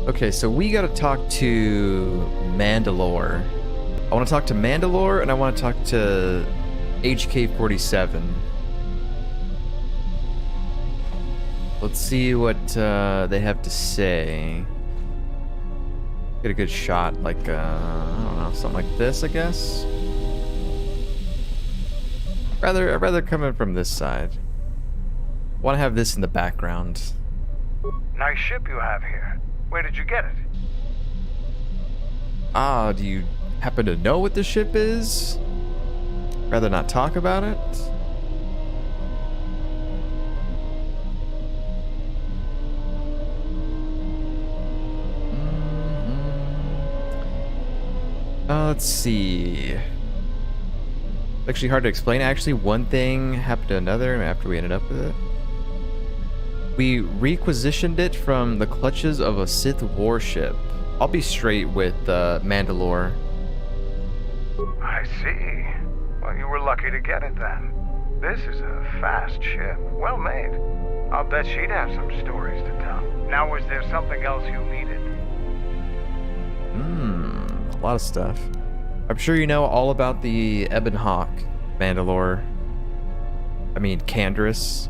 Okay, so we gotta talk to Mandalore. I want to talk to Mandalore, and I want to talk to HK-47. Let's see what they have to say. Get a good shot, like, I don't know, something like this, I guess. I'd rather come in from this side. Want to have this in the background. Nice ship you have here. Where did you get it? Ah, do you happen to know what the ship is? Rather not talk about it? Let's see. Actually hard to explain. Actually, one thing happened to another after we ended up with it. We requisitioned it from the clutches of a Sith warship. I'll be straight with Mandalore. I see. Well, you were lucky to get it then. This is a fast ship. Well made. I'll bet she'd have some stories to tell. Now, was there something else you needed? A lot of stuff. I'm sure you know all about the Ebon Hawk, Mandalore. I mean, Candrass.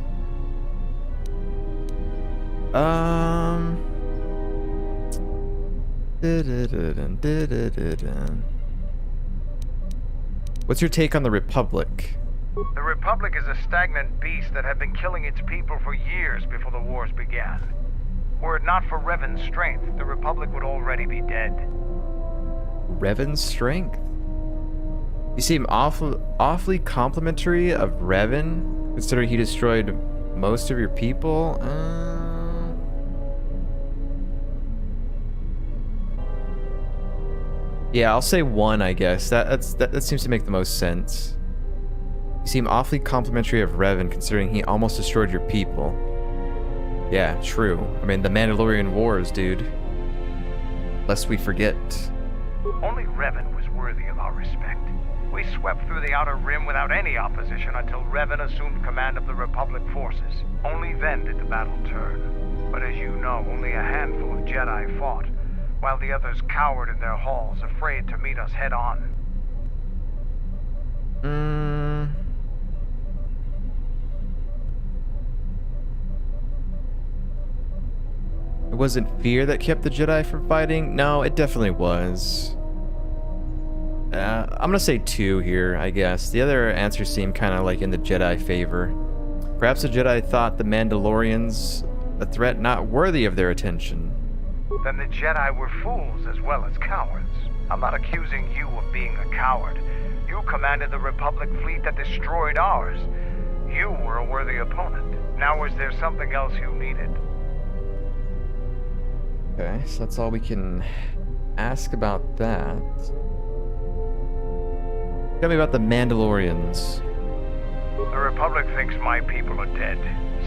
What's your take on the Republic? The Republic is a stagnant beast that had been killing its people for years before the wars began. Were it not for Revan's strength, the Republic would already be dead. Revan's strength? You seem awfully complimentary of Revan, considering he destroyed most of your people. Yeah, I'll say one, I guess. That seems to make the most sense. You seem awfully complimentary of Revan, considering he almost destroyed your people. Yeah, true. I mean, the Mandalorian Wars, dude. Lest we forget. Only Revan was worthy of our respect. We swept through the Outer Rim without any opposition until Revan assumed command of the Republic forces. Only then did the battle turn. But as you know, only a handful of Jedi fought, while the others cowered in their halls, afraid to meet us head-on. It wasn't fear that kept the Jedi from fighting? No, it definitely was. I'm gonna say 2 here, I guess. The other answers seem kind of like in the Jedi favor. Perhaps the Jedi thought the Mandalorians a threat not worthy of their attention. Then the Jedi were fools as well as cowards. I'm not accusing you of being a coward. You commanded the Republic fleet that destroyed ours. You were a worthy opponent. Now, was there something else you needed? Okay, so that's all we can ask about that. Tell me about the Mandalorians. The Republic thinks my people are dead,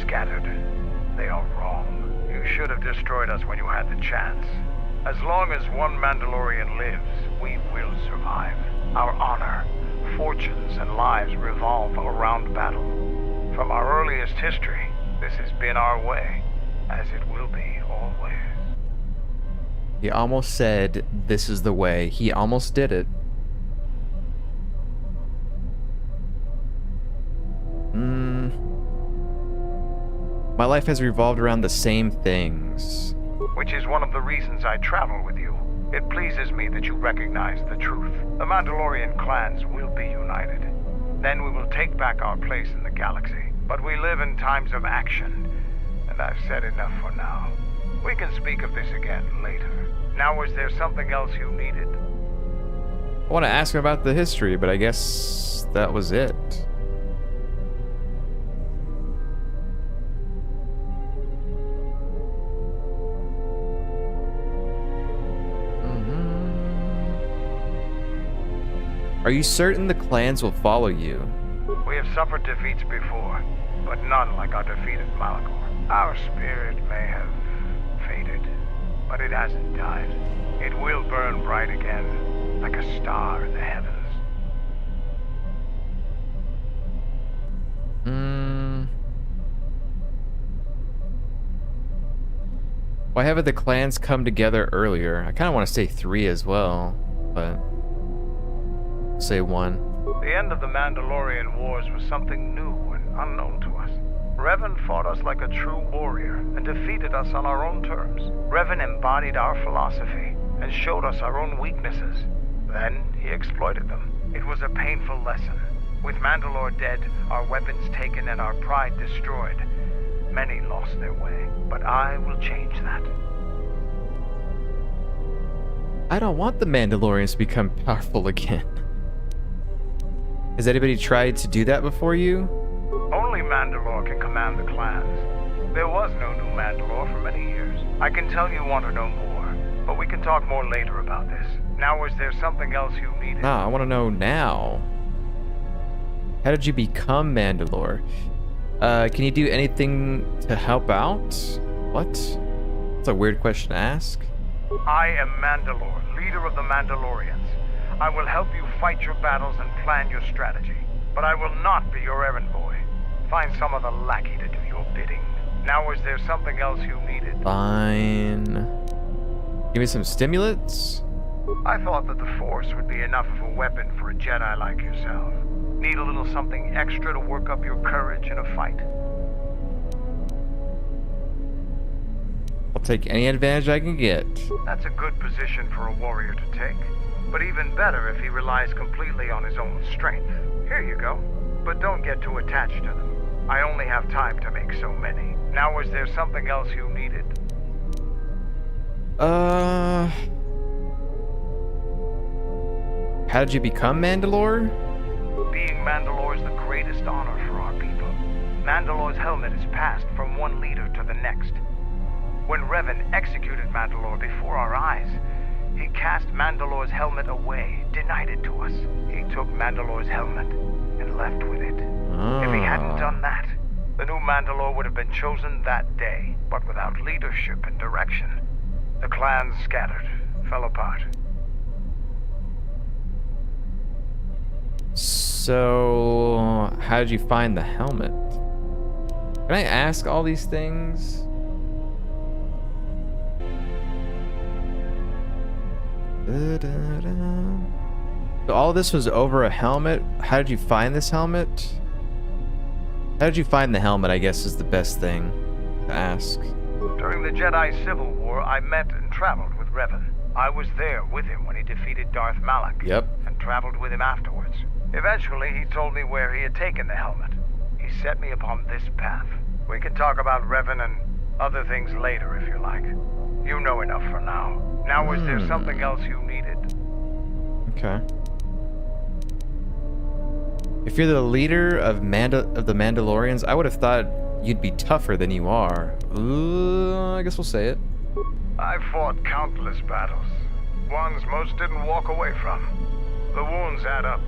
scattered. They are wrong. You should have destroyed us when you had the chance. As long as one Mandalorian lives, we will survive. Our honor, fortunes, and lives revolve around battle. From our earliest history, this has been our way, as it will be always. He almost said, "This is the way." He almost did it. My life has revolved around the same things. Which is one of the reasons I travel with you. It pleases me that you recognize the truth. The Mandalorian clans will be united. Then we will take back our place in the galaxy. But we live in times of action, and I've said enough for now. We can speak of this again later. Now, was there something else you needed? I want to ask him about the history, but I guess that was it. Are you certain the clans will follow you? We have suffered defeats before, but none like our defeat at Mandalore. Our spirit may have faded, but it hasn't died. It will burn bright again, like a star in the heavens. Why haven't the clans come together earlier? I kind of want to say 3 as well, but say 1. The end of the Mandalorian Wars was something new and unknown to us. Revan fought us like a true warrior and defeated us on our own terms. Revan embodied our philosophy and showed us our own weaknesses. Then he exploited them. It was a painful lesson. With Mandalore dead, our weapons taken, and our pride destroyed, many lost their way. But I will change that. I don't want the Mandalorians to become powerful again. Has anybody tried to do that before you? Only Mandalore can command the clans. There was no new Mandalore for many years. I can tell you want to know more, but we can talk more later about this. Now, is there something else you needed? Nah, I want to know now. How did you become Mandalore? Can you do anything to help out? What? That's a weird question to ask. I am Mandalore, leader of the Mandalorians. I will help you fight your battles and plan your strategy. But I will not be your errand boy. Find some other lackey to do your bidding. Now, is there something else you needed? Fine. Give me some stimulants? I thought that the Force would be enough of a weapon for a Jedi like yourself. Need a little something extra to work up your courage in a fight? I'll take any advantage I can get. That's a good position for a warrior to take. But even better if he relies completely on his own strength. Here you go. But don't get too attached to them. I only have time to make so many. Now, is there something else you needed? How did you become Mandalore? Being Mandalore is the greatest honor for our people. Mandalore's helmet is passed from one leader to the next. When Revan executed Mandalore before our eyes, he cast Mandalore's helmet away, denied it to us. He took Mandalore's helmet and left with it. If he hadn't done that, the new Mandalore would have been chosen that day, but without leadership and direction. The clans scattered, fell apart. So, how did you find the helmet? Can I ask all these things? So all this was over a helmet? How did you find this helmet? How did you find the helmet, I guess, is the best thing to ask. During the Jedi Civil War, I met and traveled with Revan. I was there with him when he defeated Darth Malak. Yep. And traveled with him afterwards. Eventually, he told me where he had taken the helmet. He set me upon this path. We can talk about Revan and other things later if you like. You know enough for now. Now, is there something else you needed? Okay. If you're the leader of the Mandalorians, I would have thought you'd be tougher than you are. I guess we'll say it. I've fought countless battles. Ones most didn't walk away from. The wounds add up.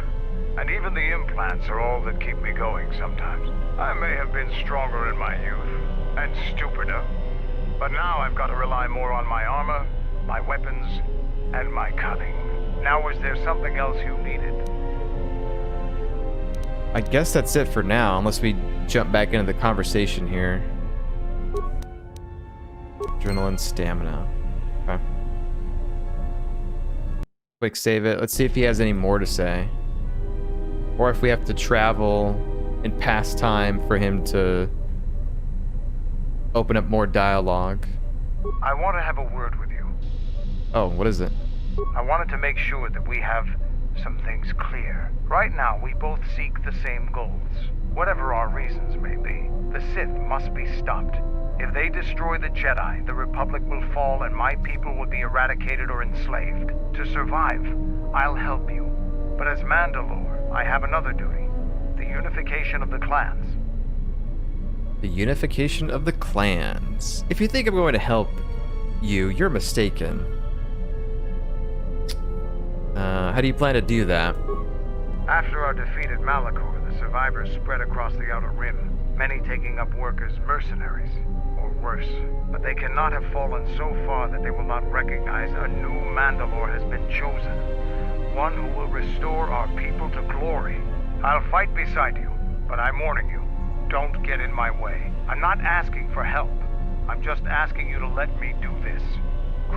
And even the implants are all that keep me going sometimes. I may have been stronger in my youth, and stupider. But now I've got to rely more on my armor, my weapons, and my cunning. Now, is there something else you needed? I guess that's it for now, unless we jump back into the conversation here. Adrenaline, stamina. Okay. Quick save it. Let's see if he has any more to say. Or if we have to travel and pass time for him to open up more dialogue. I want to have a word with you. Oh, what is it? I wanted to make sure that we have some things clear. Right now, we both seek the same goals. Whatever our reasons may be, the Sith must be stopped. If they destroy the Jedi, the Republic will fall and my people will be eradicated or enslaved. To survive, I'll help you. But as Mandalore, I have another duty. The unification of the clans. The unification of the clans. If you think I'm going to help you, you're mistaken. How do you plan to do that? After our defeat at Malachor, the survivors spread across the Outer Rim, many taking up work as mercenaries, or worse. But they cannot have fallen so far that they will not recognize a new Mandalore has been chosen. One who will restore our people to glory. I'll fight beside you, but I'm warning you, don't get in my way. I'm not asking for help. I'm just asking you to let me do this.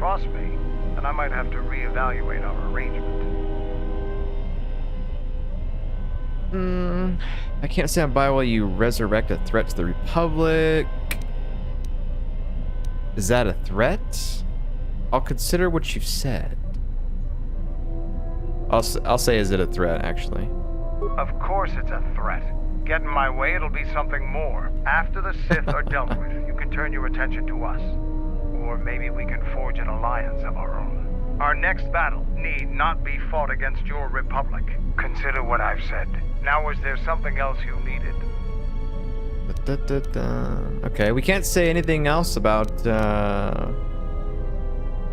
cross me, then I might have to reevaluate our arrangement. I can't stand by while you resurrect a threat to the Republic. Is that a threat? I'll consider what you've said. I'll say, is it a threat, actually? Of course it's a threat. Get in my way, it'll be something more. After the Sith are dealt with, you can turn your attention to us. Or maybe we can forge an alliance of our own. Our next battle need not be fought against your Republic. Consider what I've said. Now, is there something else you needed? Okay, we can't say anything else about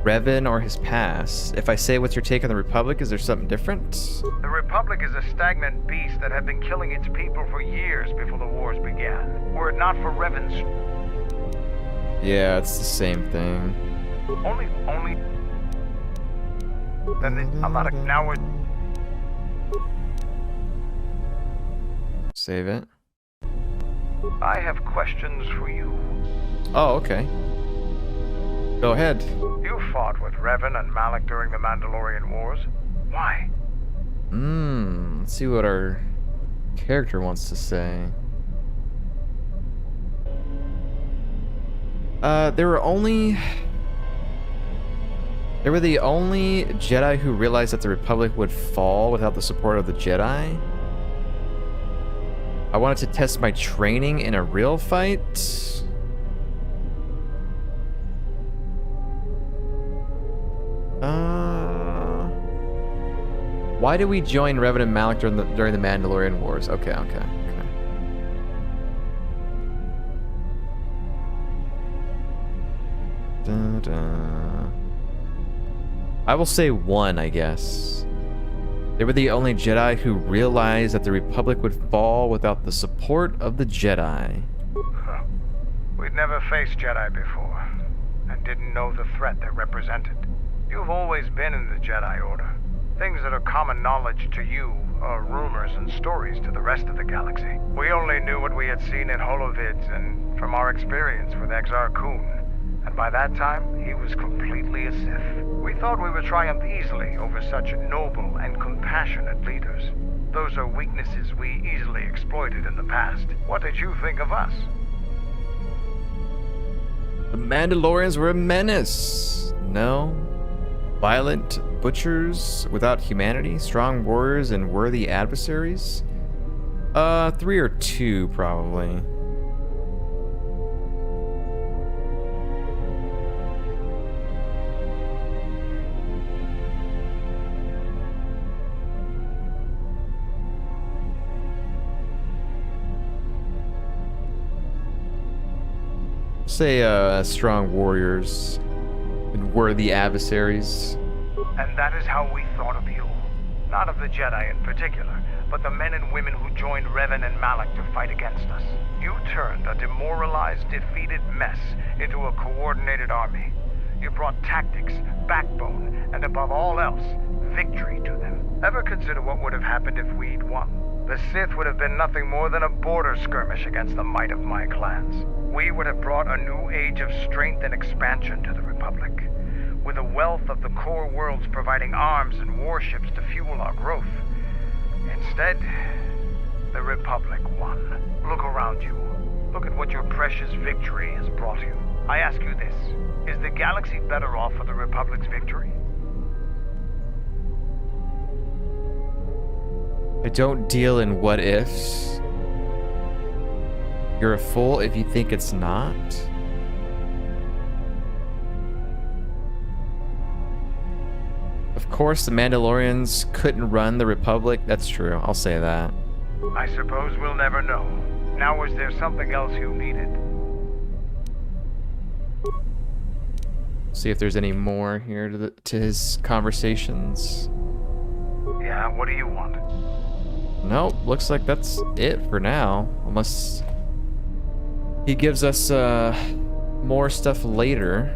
Revan or his past. If I say what's your take on the Republic, is there something different? The Republic is a stagnant beast that had been killing its people for years before the wars began. Were it not for Revan's... Yeah, it's the same thing. Only... Then I'm not a... Now we're... Save it. I have questions for you. Oh, okay. Go ahead. You fought with Revan and Malak during the Mandalorian Wars. Why? Let's see what our character wants to say. They were the only Jedi who realized that the Republic would fall without the support of the Jedi. I wanted to test my training in a real fight. Why did we join Revan and Malak during the Mandalorian Wars? Okay. I will say one, I guess. They were the only Jedi who realized that the Republic would fall without the support of the Jedi. Huh. We'd never faced Jedi before, and didn't know the threat they represented. You've always been in the Jedi Order. Things that are common knowledge to you are rumors and stories to the rest of the galaxy. We only knew what we had seen in holovids and from our experience with Exar Kun. And by that time, he was completely a Sith. We thought we would triumph easily over such noble and compassionate leaders. Those are weaknesses we easily exploited in the past. What did you think of us? The Mandalorians were a menace. No. Violent butchers without humanity, strong warriors and worthy adversaries? 3 or 2, probably. Say, strong warriors and worthy adversaries. And that is how we thought of you. Not of the Jedi in particular, but the men and women who joined Revan and Malak to fight against us. You turned a demoralized, defeated mess into a coordinated army. You brought tactics, backbone, and above all else, victory to them. Ever consider what would have happened if we'd won? The Sith would have been nothing more than a border skirmish against the might of my clans. We would have brought a new age of strength and expansion to the Republic, with a wealth of the core worlds providing arms and warships to fuel our growth. Instead, the Republic won. Look around you. Look at what your precious victory has brought you. I ask you this, is the galaxy better off for the Republic's victory? I don't deal in what ifs. You're a fool if you think it's not. Of course, the Mandalorians couldn't run the Republic. That's true. I'll say that. I suppose we'll never know. Now, is there something else you needed? See if there's any more here to his conversations. Yeah, what do you want? Nope, looks like that's it for now. Unless he gives us more stuff later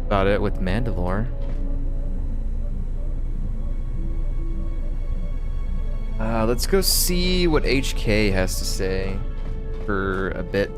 about it with Mandalore. Let's go see what HK has to say for a bit.